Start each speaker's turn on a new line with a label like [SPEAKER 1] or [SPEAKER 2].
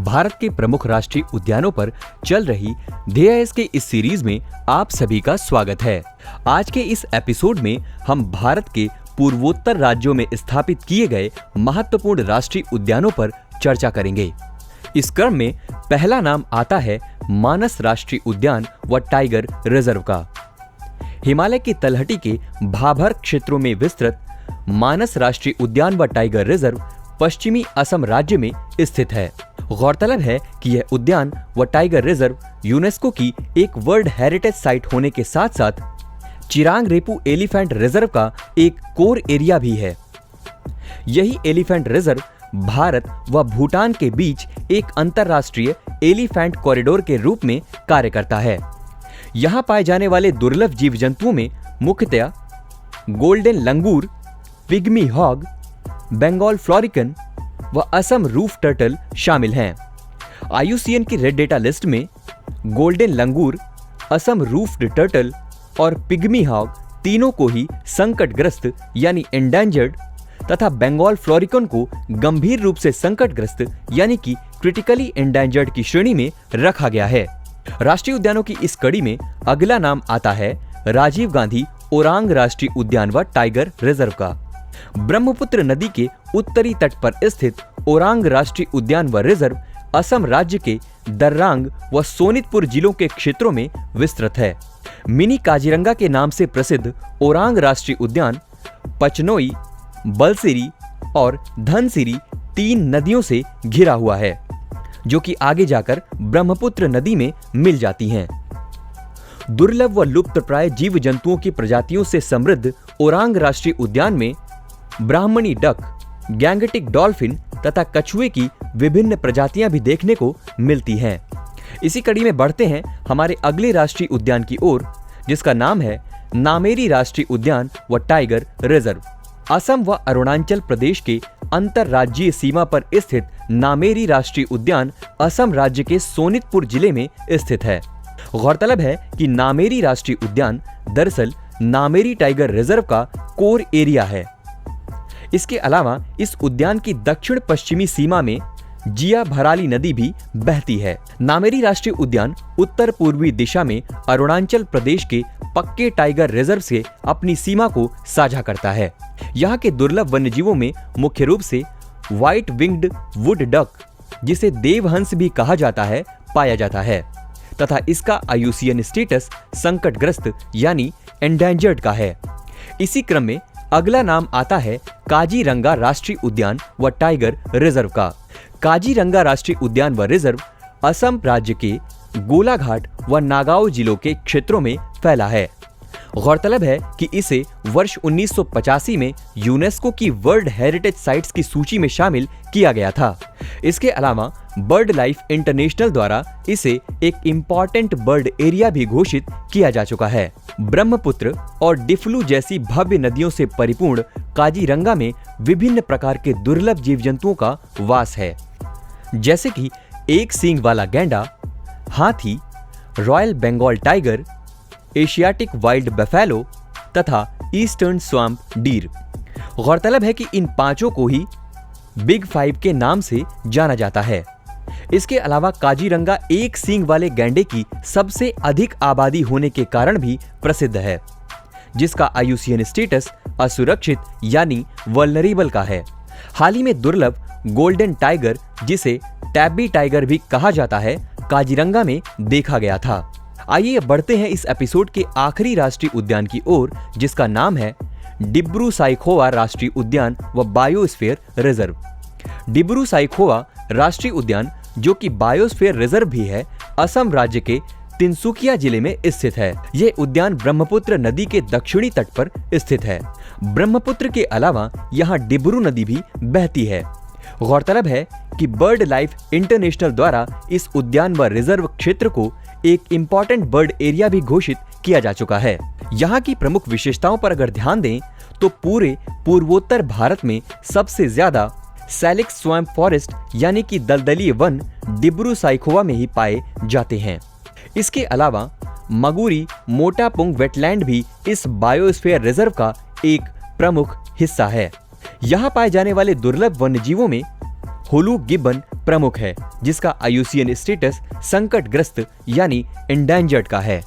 [SPEAKER 1] भारत के प्रमुख राष्ट्रीय उद्यानों पर चल रही DIS के इस सीरीज में आप सभी का स्वागत है। आज के इस एपिसोड में हम भारत के पूर्वोत्तर राज्यों में स्थापित किए गए महत्वपूर्ण राष्ट्रीय उद्यानों पर चर्चा करेंगे। इस क्रम में पहला नाम आता है मानस राष्ट्रीय उद्यान व टाइगर रिजर्व का। हिमालय की तलहटी के भाबर क्षेत्रों में विस्तृत मानस राष्ट्रीय उद्यान व टाइगर रिजर्व पश्चिमी असम राज्य में स्थित है। गौरतलब है कि यह उद्यान व टाइगर रिजर्व यूनेस्को की एक वर्ल्ड हेरिटेज साइट होने के साथ साथ चिरांग रेपू एलिफेंट रिजर्व का एक कोर एरिया भी है। यही एलिफेंट रिजर्व भारत व भूटान के बीच एक अंतरराष्ट्रीय एलिफेंट कॉरिडोर के रूप में कार्य करता है। यहाँ पाए जाने वाले दुर्लभ जीव जंतुओं में मुख्यतया गोल्डन लंगूर, पिग्मी हॉग, बंगाल फ्लोरिकन व असम रूफ टर्टल शामिल हैं। IUCN की रेड डेटा लिस्ट में गोल्डन लंगूर, असम रूफ टर्टल और पिग्मी हॉग तीनों को ही संकटग्रस्त यानी एंडेंजर्ड तथा बंगाल फ्लोरिकन को गंभीर रूप से संकटग्रस्त यानी कि क्रिटिकली एंडेंजर्ड की श्रेणी में रखा गया है। राष्ट्रीय उद्यानों की इस कड़ी में अगला नाम आता है राजीव गांधी ओरांग राष्ट्रीय उद्यान व टाइगर रिजर्व का। ब्रह्मपुत्र नदी के उत्तरी तट पर स्थित ओरांग राष्ट्रीय उद्यान व रिजर्व असम राज्य के दर्रांग व सोनितपुर जिलों के क्षेत्रों में विस्तृत है। मिनी काजीरंगा के नाम से प्रसिद्ध ओरांग राष्ट्रीय उद्यान पचनोई, बलसिरी और धनसिरी 3 नदियों से घिरा हुआ है, जो कि आगे जाकर ब्रह्मपुत्र नदी में मिल जाती हैं। दुर्लभ व लुप्तप्राय जीव जंतुओं की प्रजातियों से समृद्ध ओरांग राष्ट्रीय उद्यान में ब्राह्मणी डक, गैंगटिक डॉल्फिन तथा कछुए की विभिन्न प्रजातियां भी देखने को मिलती हैं। इसी कड़ी में बढ़ते हैं हमारे अगले राष्ट्रीय उद्यान की ओर, जिसका नाम है नामेरी राष्ट्रीय उद्यान व टाइगर रिजर्व। असम व अरुणाचल प्रदेश के अंतरराज्यीय सीमा पर स्थित नामेरी राष्ट्रीय उद्यान असम राज्य के सोनितपुर जिले में स्थित है। गौरतलब है कि नामेरी राष्ट्रीय उद्यान दरअसल नामेरी टाइगर रिजर्व का कोर एरिया है। इसके अलावा इस उद्यान की दक्षिण पश्चिमी सीमा में जिया भराली नदी भी बहती है। नामेरी राष्ट्रीय उद्यान उत्तर पूर्वी दिशा में अरुणाचल प्रदेश के पक्के टाइगर रिजर्व से अपनी सीमा को साझा करता है। यहाँ के दुर्लभ वन्यजीवों में मुख्य रूप से व्हाइट विंग्ड वुड डक, जिसे देवहंस भी कहा जाता है, पाया जाता है तथा इसका IUCN स्टेटस संकटग्रस्त यानी एंडेंजर्ड का है। इसी क्रम में अगला नाम आता है काजीरंगा राष्ट्रीय उद्यान व टाइगर रिजर्व का। काजीरंगा राष्ट्रीय उद्यान व रिजर्व असम राज्य के गोलाघाट व नागांव जिलों के क्षेत्रों में फैला है। गौरतलब है कि इसे वर्ष 1985 में यूनेस्को की वर्ल्ड हेरिटेज साइट्स की सूची में शामिल किया गया था। इसके अलावा बर्ड लाइफ इंटरनेशनल द्वारा इसे एक इम्पॉर्टेंट बर्ड एरिया भी घोषित किया जा चुका है। ब्रह्मपुत्र और डिफलू जैसी भव्य नदियों से परिपूर्ण काजीरंगा में विभिन्न प्रकार के दुर्लभ जीव जंतुओं का वास है, जैसे कि एक सींग वाला गैंडा, हाथी, royal Bengal tiger, Asiatic wild buffalo तथा ईस्टर्न स्वैम्प डीर। गौरतलब है कि इन पांचों को ही बिग 5 के नाम से जाना जाता है। इसके अलावा काजीरंगा एक सींग वाले गैंडे की सबसे अधिक आबादी होने के कारण भी प्रसिद्ध है, जिसका IUCN स्टेटस असुरक्षित यानी वल्नरेबल का है। हाल ही में दुर्लभ गोल्डन टाइगर, जिसे टैबी टाइगर भी कहा जाता है, काजीरंगा में देखा गया था। आइए बढ़ते हैं इस एपिसोड के आखिरी राष्ट्रीय उद्यान की ओर, जिसका नाम है डिब्रू साइखोवा राष्ट्रीय उद्यान व बायोस्फीयर रिजर्व। डिब्रू साइखोवा राष्ट्रीय उद्यान, जो कि बायोस्फीयर रिजर्व भी है, असम राज्य के तिनसुकिया जिले में स्थित है। यह उद्यान ब्रह्मपुत्र नदी के दक्षिणी तट पर स्थित है। ब्रह्मपुत्र के अलावा यहाँ डिब्रू नदी भी बहती है। गौरतलब है कि बर्ड लाइफ इंटरनेशनल द्वारा इस उद्यान व रिजर्व क्षेत्र को एक इम्पॉर्टेंट बर्ड एरिया भी घोषित किया जा चुका है। यहाँ की प्रमुख विशेषताओं पर अगर ध्यान दें तो पूरे पूर्वोत्तर भारत में सबसे ज्यादा सैलिक स्वैम्प फॉरेस्ट यानी कि दलदलीय वन डिब्रू साइखोवा में ही पाए जाते हैं। इसके अलावा मगुरी मोटापुंग वेटलैंड भी इस बायोस्फीयर रिजर्व का एक प्रमुख हिस्सा है। यहाँ पाए जाने वाले दुर्लभ वन्यजीवों में हुलू गिब्बन प्रमुख है, जिसका IUCN स्टेटस संकटग्रस्त यानी एंडेंजर्ड का है।